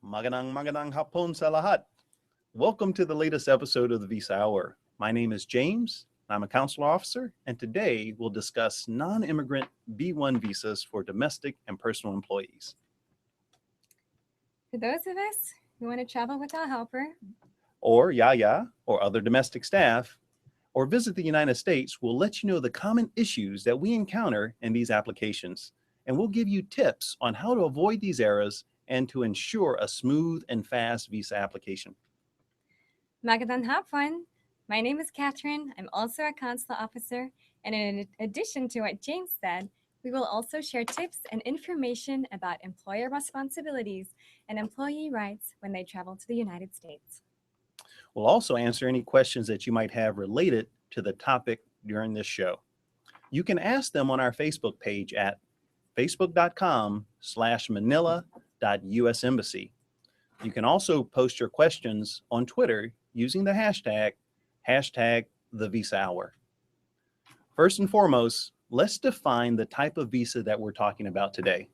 Magandang hapon sa lahat. Welcome to the latest episode of the Visa Hour. My name is James. I'm a consular officer, and today we'll discuss non-immigrant B1 visas for domestic and personal employees. For those of us who want to travel with our helper, or yaya, or other domestic staff, or visit the United States, we'll let you know the common issues that we encounter in these applications, and we'll give you tips on how to avoid these errors and to ensure a smooth and fast visa application. Magandang hapon. My name is Catherine. I'm also a consular officer, and in addition to what James said, we will also share tips and information about employer responsibilities and employee rights when they travel to the United States. We'll also answer any questions that you might have related to the topic during this show. You can ask them on our Facebook page at facebook.com/manila.usembassy. You can also post your questions on Twitter using the hashtag #TheVisaHour. First and foremost, let's define the type of visa that we're talking about today.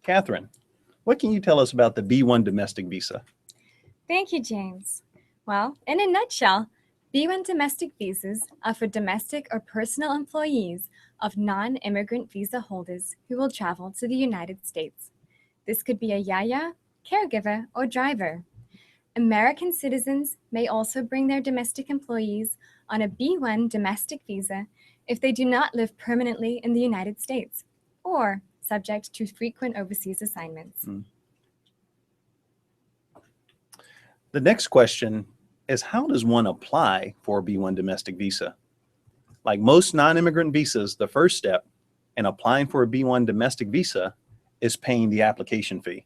Catherine, what can you tell us about the B1 domestic visa? Thank you, James. Well, in a nutshell, B1 domestic visas are for domestic or personal employees of non-immigrant visa holders who will travel to the United States. This could be a yaya, caregiver, or driver. American citizens may also bring their domestic employees on a B1 domestic visa if they do not live permanently in the United States or subject to frequent overseas assignments. The next question is, how does one apply for a B1 domestic visa? Like most non-immigrant visas, the first step in applying for a B1 domestic visa is paying the application fee.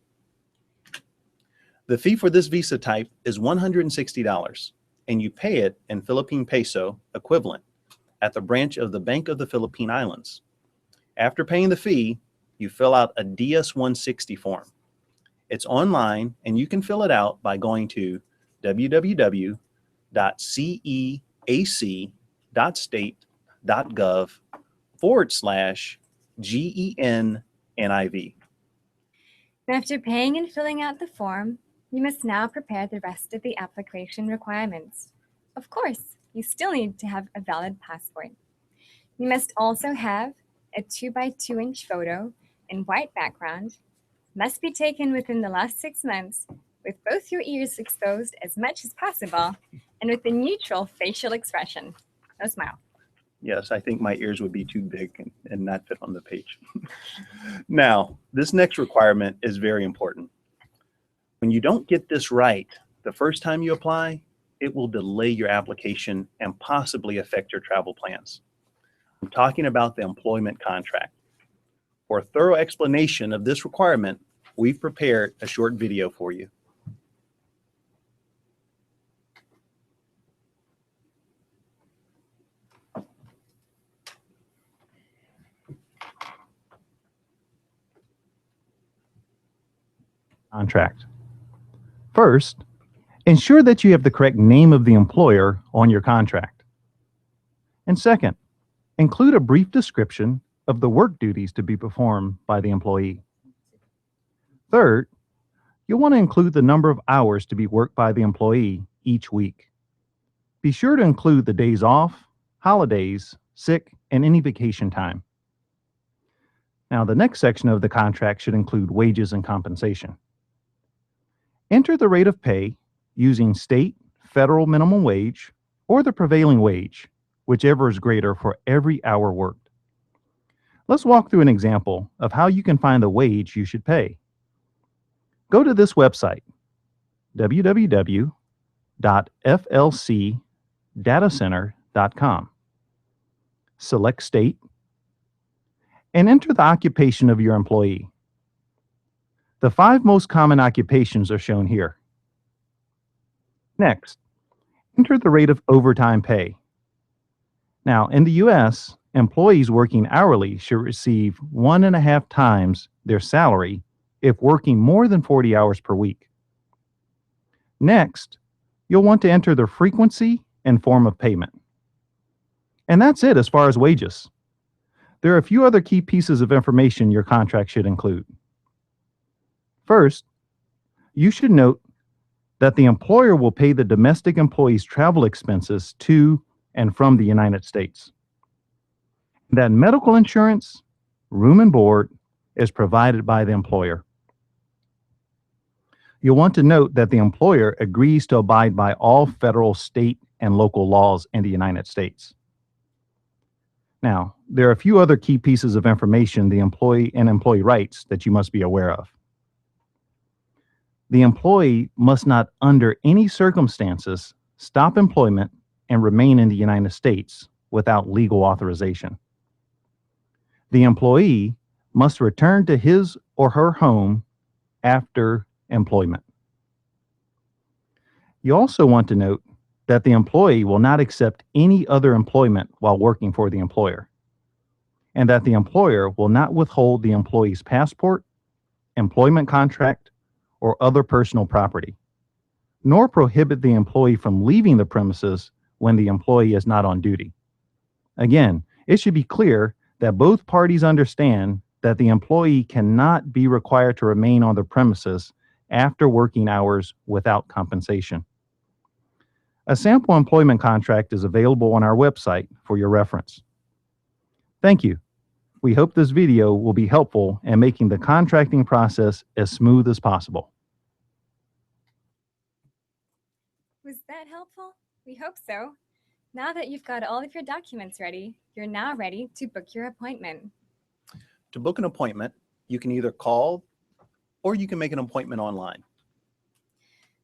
The fee for this visa type is $160, and you pay it in Philippine peso equivalent at the branch of the Bank of the Philippine Islands. After paying the fee, you fill out a DS-160 form. It's online, and you can fill it out by going to www.ceac.gov/GENNIV. After paying and filling out the form, you must now prepare the rest of the application requirements. Of course, you still need to have a valid passport. You must also have a 2x2-inch photo in white background, must be taken within the last 6 months, with both your ears exposed as much as possible, and with a neutral facial expression. No smile. Yes, I think my ears would be too big and not fit on the page. Now, this next requirement is very important. When you don't get this right the first time you apply, it will delay your application and possibly affect your travel plans. I'm talking about the employment contract. For a thorough explanation of this requirement, we've prepared a short video for you. Contract. First, ensure that you have the correct name of the employer on your contract. And second, include a brief description of the work duties to be performed by the employee. Third, you'll want to include the number of hours to be worked by the employee each week. Be sure to include the days off, holidays, sick, and any vacation time. Now, the next section of the contract should include wages and compensation. Enter the rate of pay using state, federal minimum wage, or the prevailing wage, whichever is greater for every hour worked. Let's walk through an example of how you can find the wage you should pay. Go to this website, www.flcdatacenter.com. Select state, and enter the occupation of your employee. The 5 most common occupations are shown here. Next, enter the rate of overtime pay. Now, in the U.S., employees working hourly should receive 1.5 times their salary if working more than 40 hours per week. Next, you'll want to enter the frequency and form of payment. And that's it as far as wages. There are a few other key pieces of information your contract should include. First, You should note that the employer will pay the domestic employee's travel expenses to and from the United States. That medical insurance, room and board is provided by the employer. You'll want to note that the employer agrees to abide by all federal, state, and local laws in the United States. Now, there are a few other key pieces of information the employee and employee rights that you must be aware of. The employee must not, under any circumstances, stop employment and remain in the United States without legal authorization. The employee must return to his or her home after employment. You also want to note that the employee will not accept any other employment while working for the employer, and that the employer will not withhold the employee's passport, employment contract, or other personal property, nor prohibit the employee from leaving the premises when the employee is not on duty. Again, it should be clear that both parties understand that the employee cannot be required to remain on the premises after working hours without compensation. A sample employment contract is available on our website for your reference. Thank you. We hope this video will be helpful in making the contracting process as smooth as possible. Was that helpful? We hope so. Now that you've got all of your documents ready, you're now ready to book your appointment. To book an appointment, you can either call or you can make an appointment online.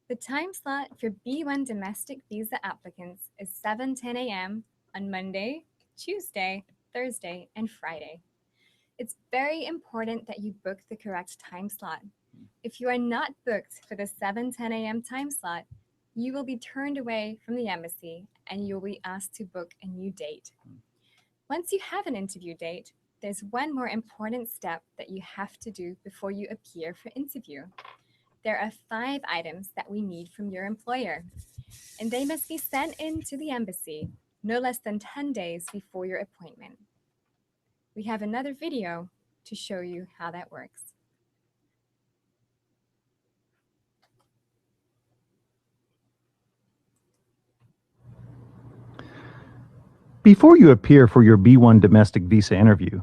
The time slot for B1 domestic visa applicants is 7:10 a.m. on Monday, Tuesday, Thursday, and Friday. It's very important that you book the correct time slot. If you are not booked for the 7:10 a.m. time slot, you will be turned away from the embassy and you will be asked to book a new date. Once you have an interview date, there's one more important step that you have to do before you appear for interview. There are 5 items that we need from your employer, and they must be sent in to the embassy no less than 10 days before your appointment. We have another video to show you how that works. Before you appear for your B1 domestic visa interview,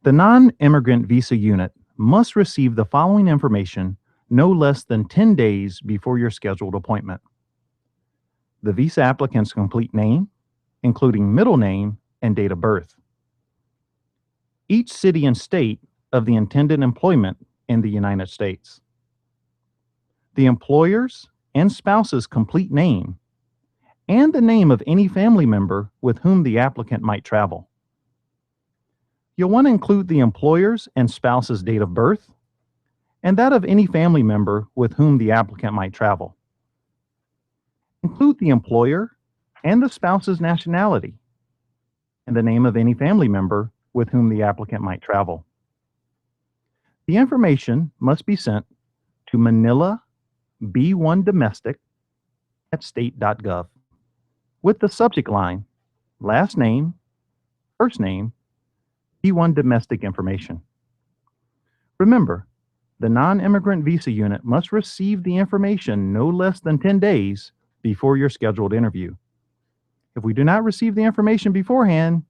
the non-immigrant visa unit must receive the following information no less than 10 days before your scheduled appointment: the visa applicant's complete name, including middle name and date of birth, each city and state of the intended employment in the United States, the employer's and spouse's complete name, and the name of any family member with whom the applicant might travel. You'll want to include the employer's and spouse's date of birth and that of any family member with whom the applicant might travel. Include the employer and the spouse's nationality and the name of any family member with whom the applicant might travel. The information must be sent to Manila B1 Domestic at state.gov with the subject line, last name, first name, B1 Domestic information. Remember, the non-immigrant visa unit must receive the information no less than 10 days before your scheduled interview. If we do not receive the information beforehand,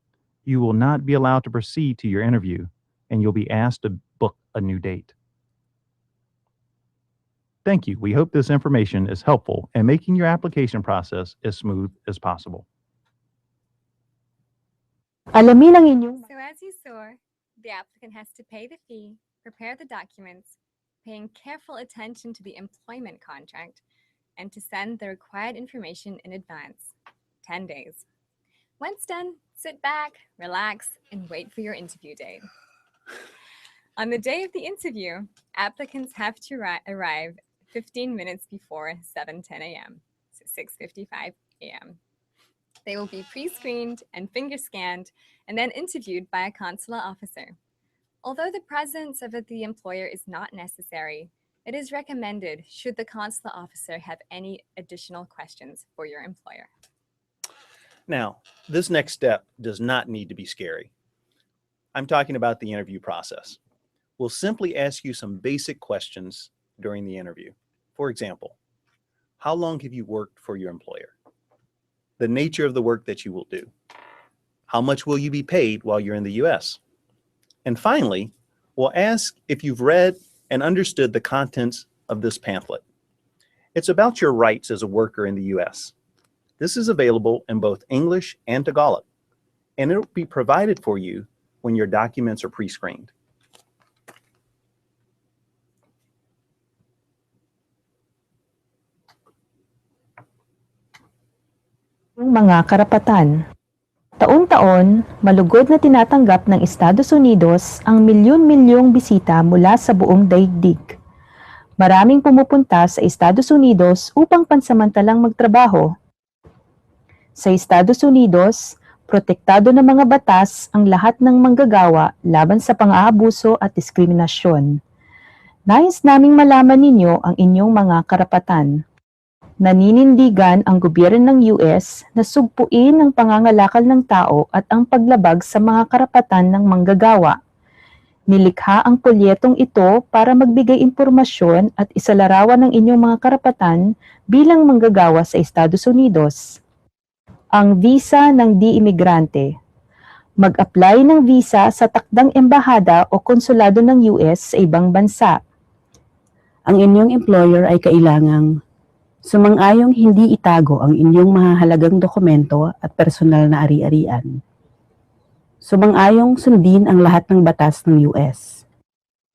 you will not be allowed to proceed to your interview, and you'll be asked to book a new date. Thank you. We hope this information is helpful in making your application process as smooth as possible. Alamin ang inyong So as you saw, the applicant has to pay the fee, prepare the documents, paying careful attention to the employment contract, and to send the required information in advance, 10 days. Once done, sit back, relax, and wait for your interview date. On the day of the interview, applicants have to arrive 15 minutes before 7:10 a.m., so 6:55 a.m. They will be pre-screened and finger scanned and then interviewed by a consular officer. Although the presence of the employer is not necessary, it is recommended should the consular officer have any additional questions for your employer. Now, this next step does not need to be scary. I'm talking about the interview process. We'll simply ask you some basic questions during the interview. For example, how long have you worked for your employer? The nature of the work that you will do. How much will you be paid while you're in the US? And finally, we'll ask if you've read and understood the contents of this pamphlet. It's about your rights as a worker in the US. This is available in both English and Tagalog, and it'll be provided for you when your documents are pre-screened. Yung mga karapatan. Taon-taon, malugod na tinatanggap ng Estados Unidos ang milyon-milyong bisita mula sa buong daigdig. Maraming pumupunta sa Estados Unidos upang pansamantalang magtrabaho. Sa Estados Unidos, protektado ng mga batas ang lahat ng manggagawa laban sa pang-aabuso at diskriminasyon. Nais naming malaman ninyo ang inyong mga karapatan. Naninindigan ang gobyerno ng US na sugpuin ang pangangalakal ng tao at ang paglabag sa mga karapatan ng manggagawa. Nilikha ang polyetong ito para magbigay impormasyon at isalarawan ng inyong mga karapatan bilang manggagawa sa Estados Unidos. Ang visa ng di-imigrante. Mag-apply ng visa sa takdang embahada o konsulado ng US sa ibang bansa. Ang inyong employer ay kailangang sumang-ayong hindi itago ang inyong mahahalagang dokumento at personal na ari-arian. Sumang-ayong sundin ang lahat ng batas ng US.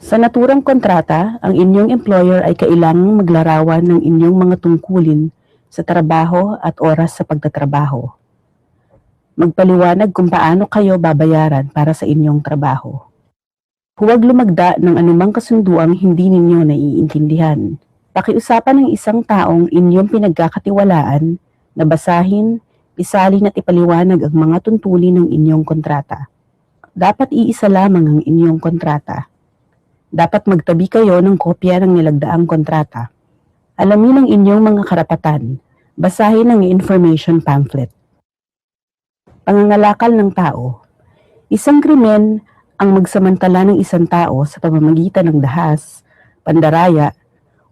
Sa naturang kontrata, ang inyong employer ay kailangang maglarawan ng inyong mga tungkulin sa trabaho at oras sa pagtatrabaho. Magpaliwanag kung paano kayo babayaran para sa inyong trabaho. Huwag lumagda ng anumang kasunduang hindi ninyo naiintindihan. Pakiusapan ng isang taong inyong pinagkakatiwalaan na basahin, isalin at ipaliwanag ang mga tuntulin ng inyong kontrata. Dapat iisa lamang ang inyong kontrata. Dapat magtabi kayo ng kopya ng nilagdaang kontrata. Alamin ang inyong mga karapatan. Basahin ang information pamphlet. Pangangalakal ng tao. Isang krimen ang magsamantala ng isang tao sa pamamagitan ng dahas, pandaraya,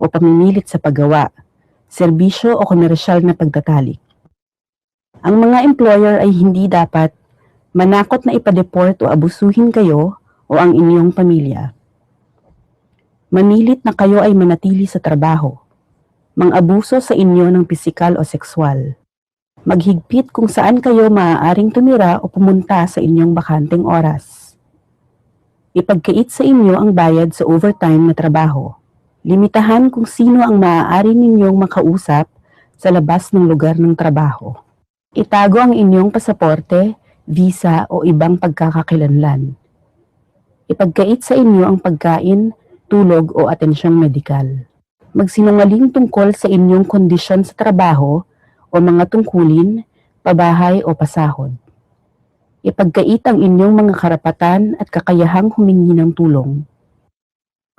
o pamimilit sa paggawa, serbisyo o komersyal na pagtatalik. Ang mga employer ay hindi dapat manakot na ipa-deport o abusuhin kayo o ang inyong pamilya. Mamilit na kayo ay manatili sa trabaho. Mang-abuso sa inyo ng pisikal o sexual. Maghigpit kung saan kayo maaaring tumira o pumunta sa inyong bakanteng oras. Ipagkait sa inyo ang bayad sa overtime na trabaho. Limitahan kung sino ang maaari ninyong makausap sa labas ng lugar ng trabaho. Itago ang inyong pasaporte, visa o ibang pagkakakilanlan. Ipagkait sa inyo ang pagkain, tulog o atensyong medikal. Magsinungaling tungkol sa inyong kondisyon sa trabaho o mga tungkulin, pabahay o pasahod. Ipagkait ang inyong mga karapatan at kakayahang humingi ng tulong.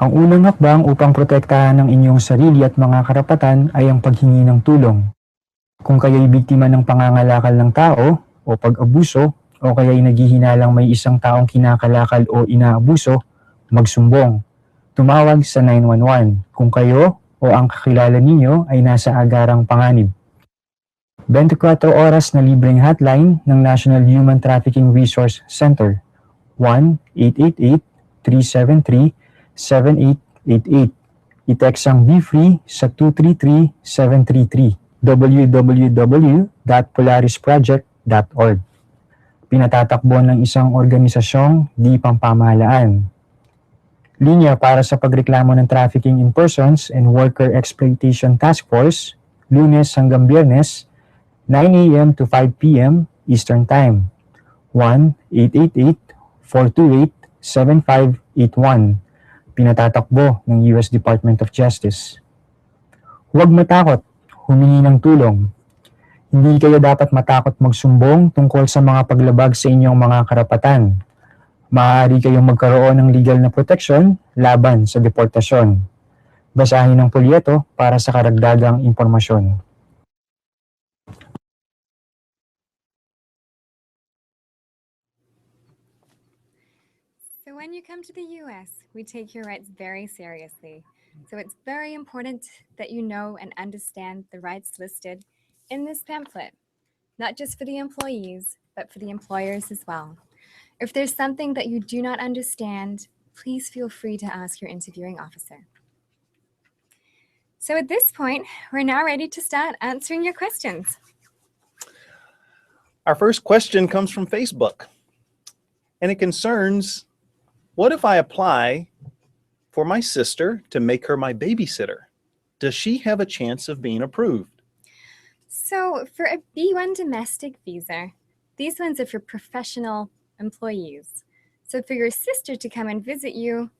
Ang unang hakbang upang protektahan ang inyong sarili at mga karapatan ay ang paghingi ng tulong. Kung kayo'y biktima ng pangangalakal ng tao o pag-abuso o kayo'y naghihinalang may isang taong kinakalakal o inaabuso, magsumbong. Tumawag sa 911 kung kayo o ang kakilala ninyo ay nasa agarang panganib. 24 oras na libreng hotline ng National Human Trafficking Resource Center 1-888-373-7888. I-text ang Be Free sa 233733 www.polarisproject.org. Pinatatakbo ng isang organisasyong di pampamahalaan. Linya para sa pagreklamo ng Trafficking in Persons and Worker Exploitation Task Force, Lunes hanggang Biyernes, 9 a.m. to 5 p.m. Eastern Time. 1-888-428-7581. Pinatatakbo ng US Department of Justice. Huwag matakot, humingi ng tulong. Hindi kayo dapat matakot magsumbong tungkol sa mga paglabag sa inyong mga karapatan. Maaari kayong magkaroon ng legal na proteksyon laban sa deportasyon. Basahin ang polyeto para sa karagdagang impormasyon. So when you come to the US, we take your rights very seriously. So it's very important that you know and understand the rights listed in this pamphlet, not just for the employees, but for the employers as well. If there's something that you do not understand, please feel free to ask your interviewing officer. So at this point, we're now ready to start answering your questions. Our first question comes from Facebook, and it concerns, what if I apply for my sister to make her my babysitter? Does she have a chance of being approved? So for a B1 domestic visa, these ones are for professional employees. So for your sister to come and visit you,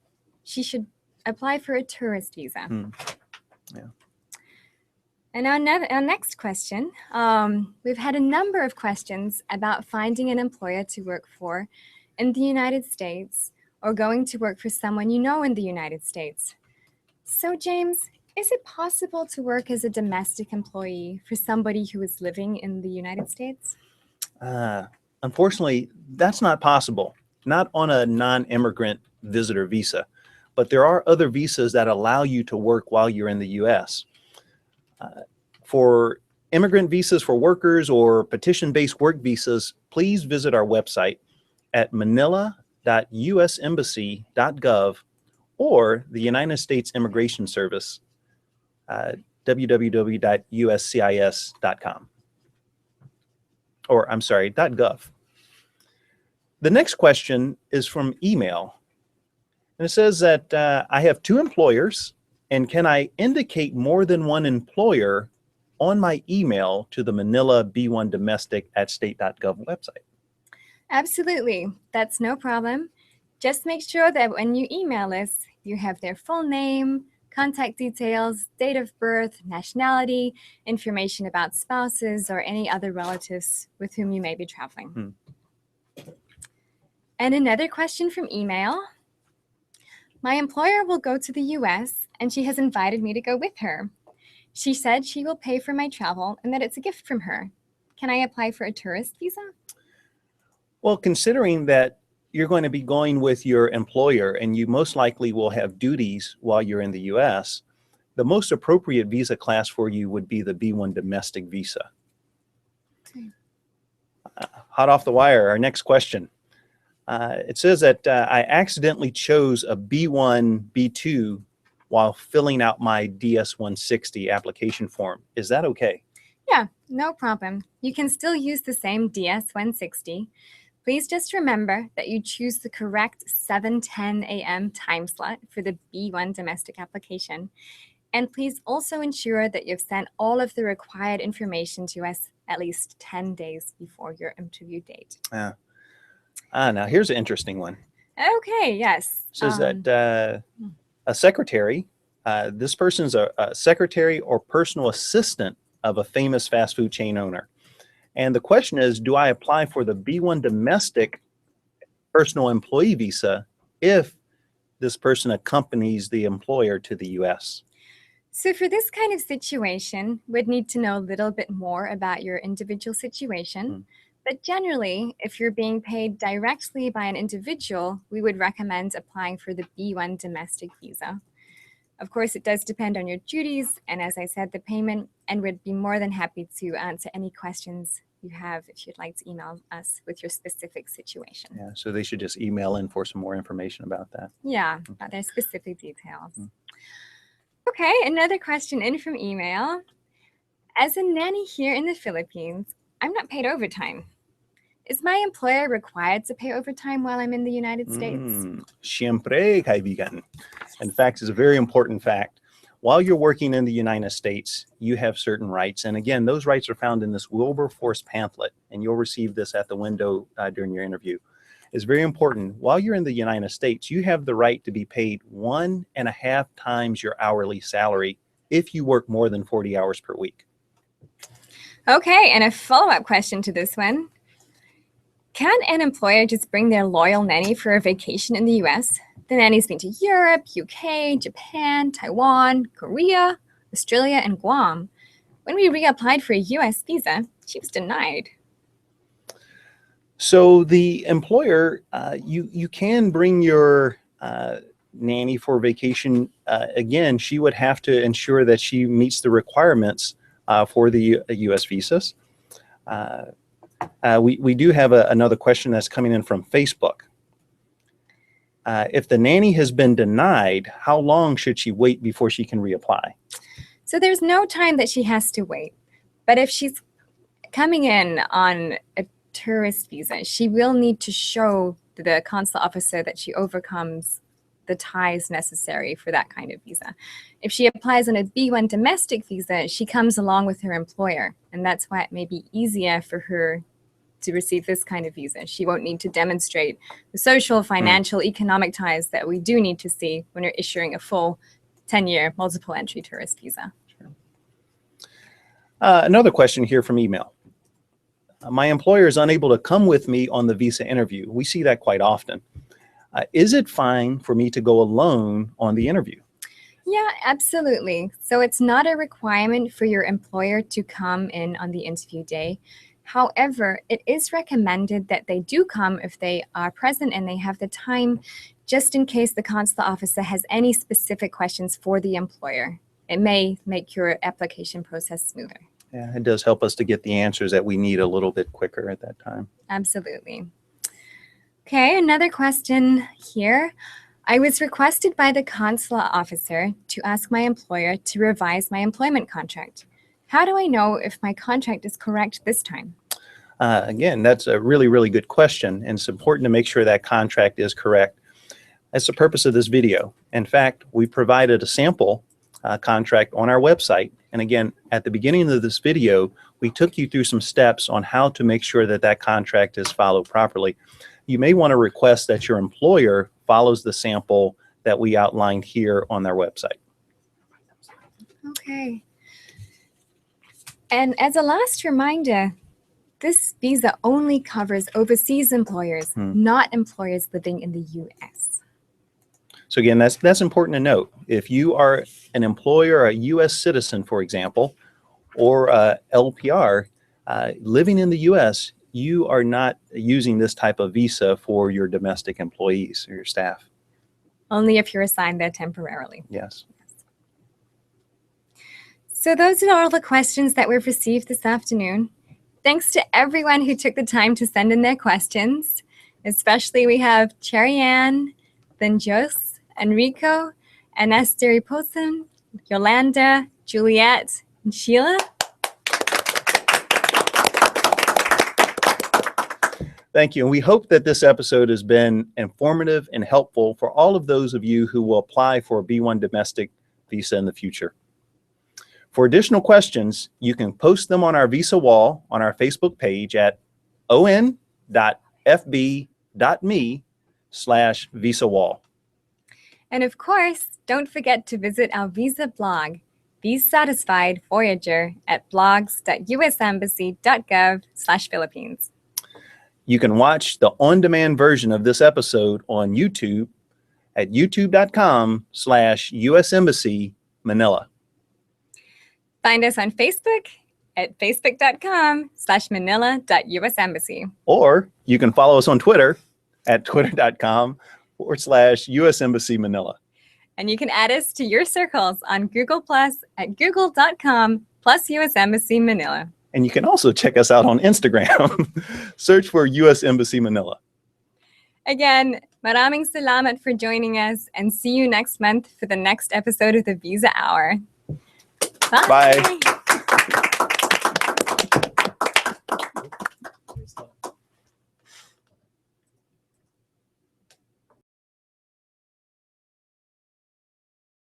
she should apply for a tourist visa. Yeah. And our next question, we've had a number of questions about finding an employer to work for in the United States or going to work for someone you know in the United States. So James, is it possible to work as a domestic employee for somebody who is living in the United States? Unfortunately, that's not possible, not on a non-immigrant visitor visa, but there are other visas that allow you to work while you're in the U.S. For immigrant visas for workers or petition-based work visas, please visit our website at manila.usembassy.gov or the United States Immigration Service, www.uscis.com. Or I'm sorry, .gov. The next question is from email. And it says that I have 2 employers, and can I indicate more than one employer on my email to the Manila B1 Domestic at state.gov website? Absolutely, that's no problem. Just make sure that when you email us, you have their full name, contact details, date of birth, nationality, information about spouses or any other relatives with whom you may be traveling. And another question from email. My employer will go to the US and she has invited me to go with her. She said she will pay for my travel and that it's a gift from her. Can I apply for a tourist visa? Well, considering that you're going to be going with your employer and you most likely will have duties while you're in the US, the most appropriate visa class for you would be the B1 domestic visa. Hot off the wire, our next question. It says that I accidentally chose a B1, B2 while filling out my DS-160 application form. Is that okay? Yeah, no problem. You can still use the same DS-160. Please just remember that you choose the correct 7:10 a.m. time slot for the B1 domestic application. And please also ensure that you've sent all of the required information to us at least 10 days before your interview date. Now here's an interesting one. Okay, yes. It says that a secretary, this person's a secretary or personal assistant of a famous fast food chain owner. And the question is, do I apply for the B1 domestic personal employee visa if this person accompanies the employer to the US? So for this kind of situation, we'd need to know a little bit more about your individual situation. But generally, if you're being paid directly by an individual, we would recommend applying for the B1 domestic visa. Of course, it does depend on your duties and, as I said, the payment, and we'd be more than happy to answer any questions you have if you'd like to email us with your specific situation. Yeah, so they should just email in for some more information about that. Yeah, about their specific details. Okay, another question in from email. As a nanny here in the Philippines, I'm not paid overtime. Is my employer required to pay overtime while I'm in the United States? Siyempre, kaibigan. In fact, it's a very important fact. While you're working in the United States, you have certain rights. And again, those rights are found in this Wilberforce pamphlet, and you'll receive this at the window during your interview. It's very important. While you're in the United States, you have the right to be paid 1.5 times your hourly salary if you work more than 40 hours per week. Okay, and a follow-up question to this one. Can an employer just bring their loyal nanny for a vacation in the US? The nanny's been to Europe, UK, Japan, Taiwan, Korea, Australia, and Guam. When we reapplied for a US visa, she was denied. So the employer, you can bring your nanny for vacation, again, she would have to ensure that she meets the requirements for the U.S. visas. We do have another question that's coming in from Facebook. If the nanny has been denied, how long should she wait before she can reapply? So there's no time that she has to wait. But if she's coming in on a tourist visa, she will need to show the consular officer that she overcomes the ties necessary for that kind of visa. If she applies on a B1 domestic visa, she comes along with her employer, and that's why it may be easier for her to receive this kind of visa. She won't need to demonstrate the social, financial, economic ties that we do need to see when you're issuing a full 10-year multiple entry tourist visa. Another question here from email. My employer is unable to come with me on the visa interview. We see that quite often. Is it fine for me to go alone on the interview? Yeah, absolutely. So it's not a requirement for your employer to come in on the interview day. However, it is recommended that they do come if they are present and they have the time, just in case the consular officer has any specific questions for the employer. It may make your application process smoother. Yeah, it does help us to get the answers that we need a little bit quicker at that time. Absolutely. Okay, another question here. I was requested by the consular officer to ask my employer to revise my employment contract. How do I know if my contract is correct this time? Again, that's a really, really good question, and it's important to make sure that contract is correct. That's the purpose of this video. In fact, we provided a sample contract on our website. And again, at the beginning of this video, we took you through some steps on how to make sure that that contract is followed properly. You may want to request that your employer follows the sample that we outlined here on their website. Okay. And as a last reminder, this visa only covers overseas employers, not employers living in the U.S. So again, that's important to note. If you are an employer, a U.S. citizen, for example, or LPR living in the U.S., you are not using this type of visa for your domestic employees or your staff. Only if you're assigned there temporarily. Yes. So those are all the questions that we've received this afternoon. Thanks to everyone who took the time to send in their questions. Especially we have Cherry Ann, then Jos, Enrico, and Esther Posen, Yolanda, Juliet, and Sheila. Thank you. And we hope that this episode has been informative and helpful for all of those of you who will apply for a B1 domestic visa in the future. For additional questions, you can post them on our visa wall on our Facebook page at on.fb.me/visa wall. And of course, don't forget to visit our visa blog, Be Satisfied Voyager, at blogs.usembassy.gov/Philippines. You can watch the on-demand version of this episode on YouTube at youtube.com/US Embassy Manila. Find us on Facebook at facebook.com/manila.usembassy. Or you can follow us on Twitter at twitter.com/US Embassy Manila. And you can add us to your circles on Google Plus at google.com/US Embassy Manila. And you can also check us out on Instagram. Search for US Embassy Manila. Again, maraming salamat for joining us, and see you next month for the next episode of the Visa Hour. Bye. Bye.